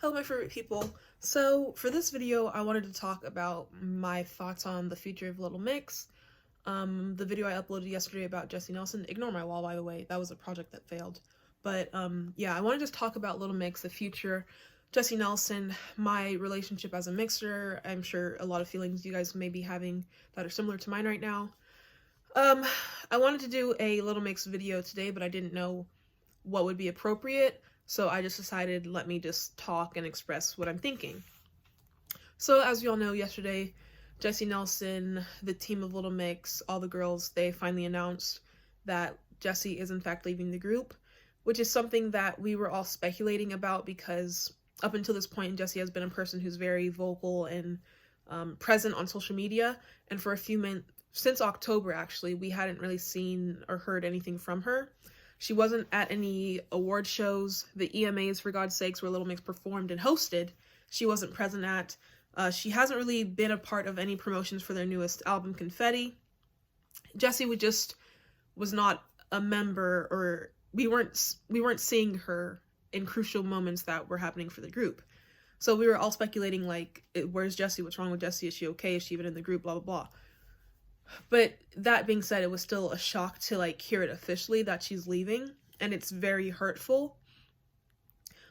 Hello my favorite people. So for this video I wanted to talk about my thoughts on the future of Little Mix. The video I uploaded yesterday about Jessie Nelson, ignore my wall by the way, that was a project that failed. But yeah, I want to just talk about Little Mix, the future, Jessie Nelson, my relationship as a mixer. I'm sure a lot of feelings you guys may be having that are similar to mine right now. Um, I wanted to do a Little Mix video today, but I didn't know what would be appropriate. So I just decided, let me just talk and express what I'm thinking. So as you all know, yesterday, Jessie Nelson, the team of Little Mix, all the girls, they finally announced that Jessie is in fact leaving the group, which is something that we were all speculating about because up until this point, Jessie has been a person who's very vocal and present on social media. And for a few months, since October actually, we hadn't really seen or heard anything from her. She wasn't at any award shows, the EMAs for God's sakes, where Little Mix performed and hosted. She wasn't present at. She hasn't really been a part of any promotions for their newest album, Confetti. Jessie was not a member, or we weren't seeing her in crucial moments that were happening for the group. So we were all speculating, like, where's Jessie? What's wrong with Jessie? Is she okay? Is she even in the group? Blah, blah, blah. But that being said, it was still a shock to like hear it officially that she's leaving, and it's very hurtful,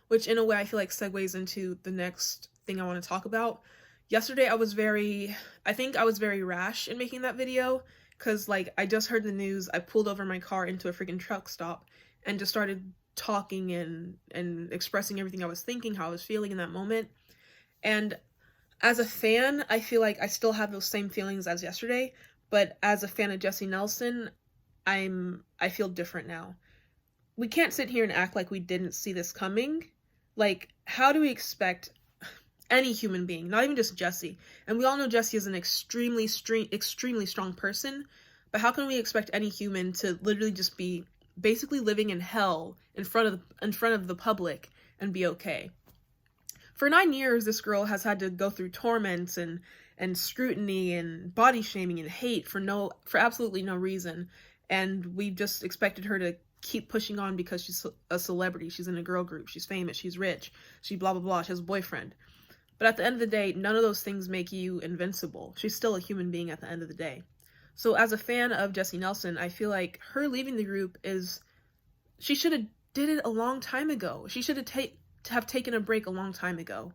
which in a way I feel like segues into the next thing I want to talk about. Yesterday I think I was very rash in making that video, because like I just heard the news, I pulled over my car into a freaking truck stop and just started talking and expressing everything I was thinking, how I was feeling in that moment. And as a fan, I feel like I still have those same feelings as yesterday, but as a fan of Jessie Nelson, I feel different now. We can't sit here and act like we didn't see this coming. Like, how do we expect any human being, not even just Jessie, and we all know Jessie is an extremely strong person, but how can we expect any human to literally just be basically living in hell in front of the public and be okay? For 9 years, this girl has had to go through torments and scrutiny and body shaming and hate for absolutely no reason. And we just expected her to keep pushing on because she's a celebrity. She's in a girl group. She's famous. She's rich. She blah, blah, blah. She has a boyfriend. But at the end of the day, none of those things make you invincible. She's still a human being at the end of the day. So as a fan of Jessie Nelson, I feel like her leaving the group she should have did it a long time ago. She should have taken a break a long time ago.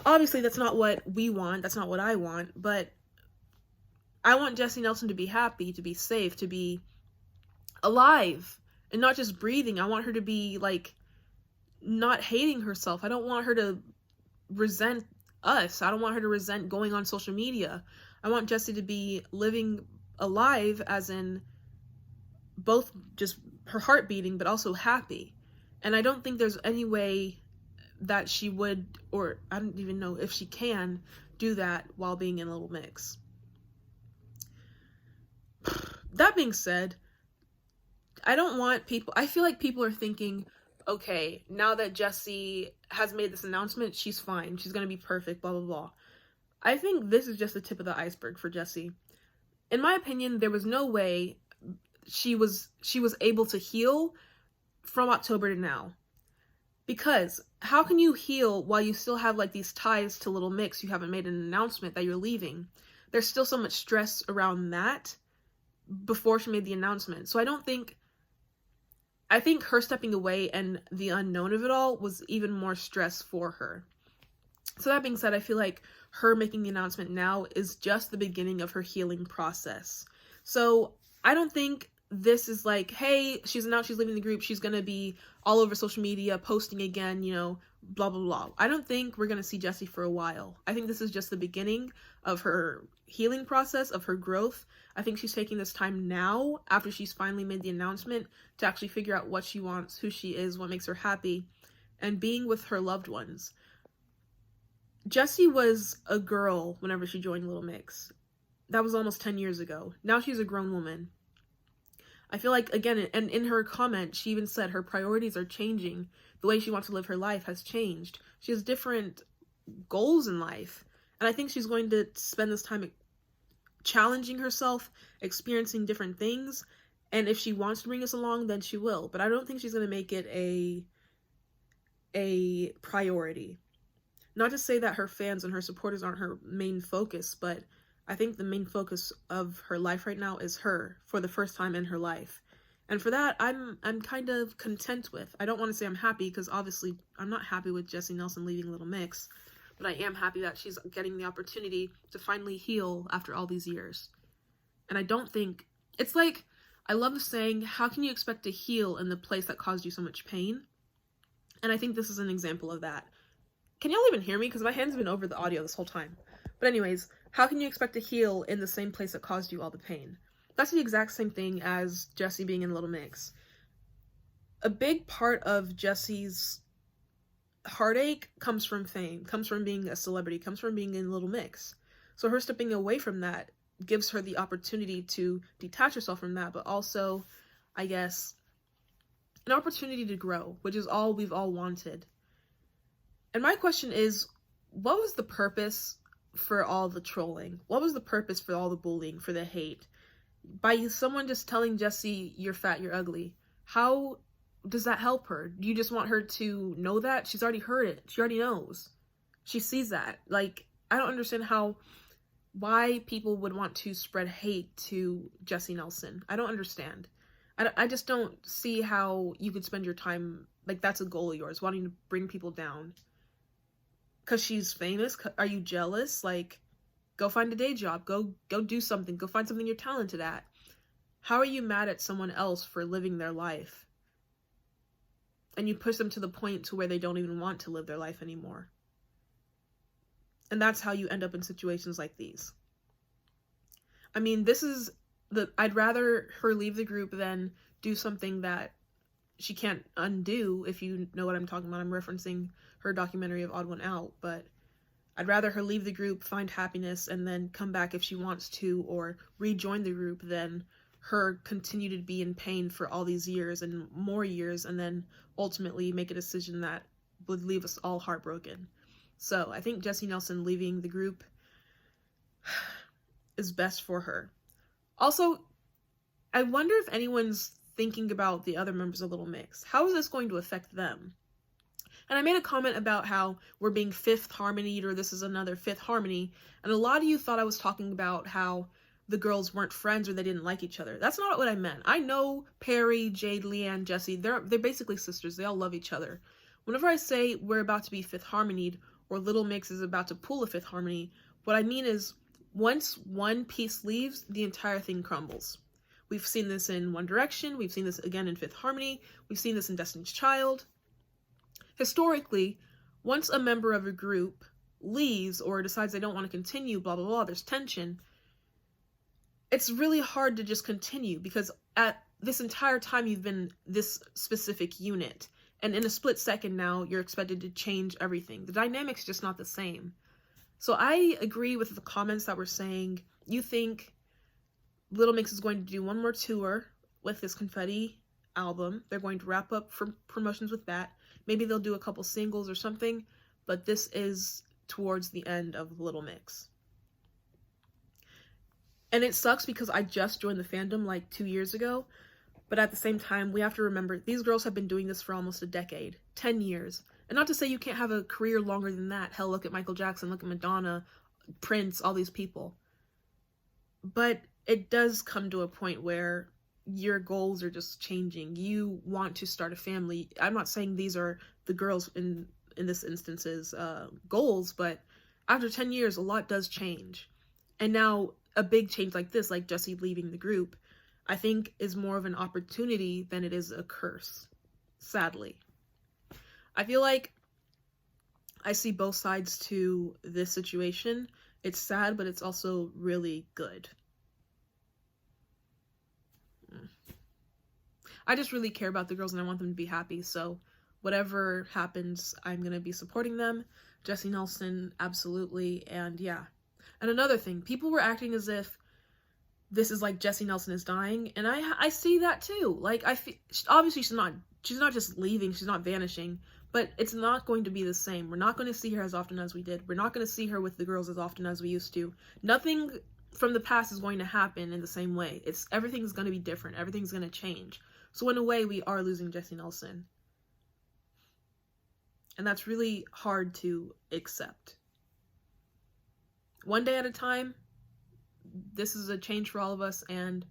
Obviously, that's not what we want. That's not what I want. But I want Jessie Nelson to be happy, to be safe, to be alive, and not just breathing. I want her to be, like, not hating herself. I don't want her to resent us. I don't want her to resent going on social media. I want Jessie to be living alive, as in both just her heart beating, but also happy. And I don't think there's any way that she would, or I don't even know if she can, do that while being in Little Mix. That being said, I feel like people are thinking, okay, now that Jessie has made this announcement, she's fine. She's going to be perfect, blah, blah, blah. I think this is just the tip of the iceberg for Jessie. In my opinion, there was no way she was able to heal from October to now. Because how can you heal while you still have like these ties to Little Mix? You haven't made an announcement that you're leaving. There's still so much stress around that before she made the announcement. So I think her stepping away and the unknown of it all was even more stress for her. So that being said, I feel like her making the announcement now is just the beginning of her healing process. So I don't think this is like, hey, she's announced she's leaving the group, she's gonna be all over social media posting again, blah, blah, blah. I don't think we're gonna see Jessie for a while. I think this is just the beginning of her healing process, of her growth. I think she's taking this time now, after she's finally made the announcement, to actually figure out what she wants, who she is, what makes her happy, and being with her loved ones. Jessie was a girl whenever she joined Little Mix. That was almost 10 years ago. Now she's a grown woman. I feel like, again, and in her comment, she even said her priorities are changing. The way she wants to live her life has changed. She has different goals in life. And I think she's going to spend this time challenging herself, experiencing different things. And if she wants to bring us along, then she will. But I don't think she's going to make it a priority. Not to say that her fans and her supporters aren't her main focus, but I think the main focus of her life right now is her for the first time in her life. And for that, I'm kind of content with. I don't want to say I'm happy, because obviously I'm not happy with Jessie Nelson leaving Little Mix, but I am happy that she's getting the opportunity to finally heal after all these years. And I don't think, it's like, I love the saying, how can you expect to heal in the place that caused you so much pain? And I think this is an example of that. Can y'all even hear me? Because my hand's been over the audio this whole time. But anyways, how can you expect to heal in the same place that caused you all the pain? That's the exact same thing as Jessie being in Little Mix. A big part of Jessie's heartache comes from fame, comes from being a celebrity, comes from being in Little Mix. So her stepping away from that gives her the opportunity to detach herself from that, but also, I guess, an opportunity to grow, which is all we've all wanted. And my question is, what was the purpose for all the trolling? What was the purpose for all the bullying, for the hate? By someone just telling Jessie, you're fat, you're ugly, how does that help her? Do you just want her to know that? She's already heard it. She already knows. She sees that. Like, I don't understand why people would want to spread hate to Jessie Nelson. I don't understand. I just don't see how you could spend your time, like, that's a goal of yours, wanting to bring people down. Because she's famous? Are you jealous? Like, go find a day job. Go do something. Go find something you're talented at. How are you mad at someone else for living their life? And you push them to the point to where they don't even want to live their life anymore. And that's how you end up in situations like these. I mean, I'd rather her leave the group than do something that she can't undo, if you know what I'm talking about. I'm referencing her documentary of Odd One Out, but I'd rather her leave the group, find happiness, and then come back if she wants to, or rejoin the group, than her continue to be in pain for all these years and more years, and then ultimately make a decision that would leave us all heartbroken. So I think Jessie Nelson leaving the group is best for her. Also, I wonder if anyone's thinking about the other members of Little Mix. How is this going to affect them? And I made a comment about how we're being fifth harmonied, or this is another fifth harmony, and a lot of you thought I was talking about how the girls weren't friends or they didn't like each other. That's not what I meant. I know Perry, Jade, Leanne, Jessie, they're basically sisters. They all love each other. Whenever I say we're about to be fifth harmonied, or Little Mix is about to pull a fifth harmony, what I mean is, once one piece leaves, the entire thing crumbles. We've seen this in One Direction, we've seen this again in Fifth Harmony, we've seen this in Destiny's Child. Historically, once a member of a group leaves or decides they don't want to continue, blah, blah, blah, there's tension. It's really hard to just continue, because at this entire time you've been this specific unit. And in a split second now, you're expected to change everything. The dynamic's just not the same. So I agree with the comments that were saying, you think Little Mix is going to do one more tour with this Confetti album. They're going to wrap up for promotions with that. Maybe they'll do a couple singles or something, but this is towards the end of Little Mix. And it sucks because I just joined the fandom like 2 years ago, but at the same time, we have to remember these girls have been doing this for almost a decade, 10 years. And not to say you can't have a career longer than that. Hell, look at Michael Jackson, look at Madonna, Prince, all these people. But it does come to a point where your goals are just changing. You want to start a family. I'm not saying these are the girls in this instance's goals, but after 10 years, a lot does change. And now a big change like this, like Jessie leaving the group, I think is more of an opportunity than it is a curse, sadly. I feel like I see both sides to this situation. It's sad, but it's also really good. I just really care about the girls and I want them to be happy, so whatever happens, I'm going to be supporting them. Jessie Nelson, absolutely, and yeah. And another thing, people were acting as if this is like Jessie Nelson is dying, and I see that too. Like, I feel, obviously she's not just leaving, she's not vanishing, but it's not going to be the same. We're not going to see her as often as we did. We're not going to see her with the girls as often as we used to. Nothing from the past is going to happen in the same way. Everything's going to be different. Everything's going to change. So in a way, we are losing Jessie Nelson. And that's really hard to accept. One day at a time, this is a change for all of us, and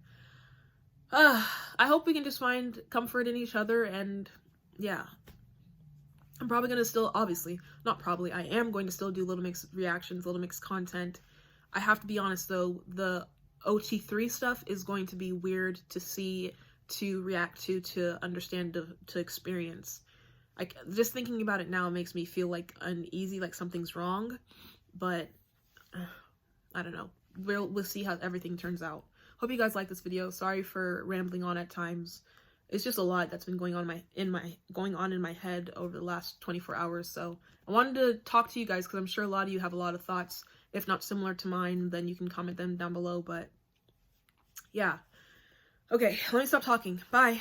I hope we can just find comfort in each other. And yeah, I'm probably gonna still, obviously, not probably, I am going to still do Little Mix reactions, Little Mix content. I have to be honest though, the OT3 stuff is going to be weird to see, to react to understand, to experience. Like, just thinking about it now makes me feel like uneasy, like something's wrong, but I don't know. We'll see how everything turns out. Hope you guys like this video. Sorry for rambling on at times. It's just a lot that's been going on in my head over the last 24 hours. So I wanted to talk to you guys because I'm sure a lot of you have a lot of thoughts. If not similar to mine, then you can comment them down below. But yeah. Okay, let me stop talking. Bye.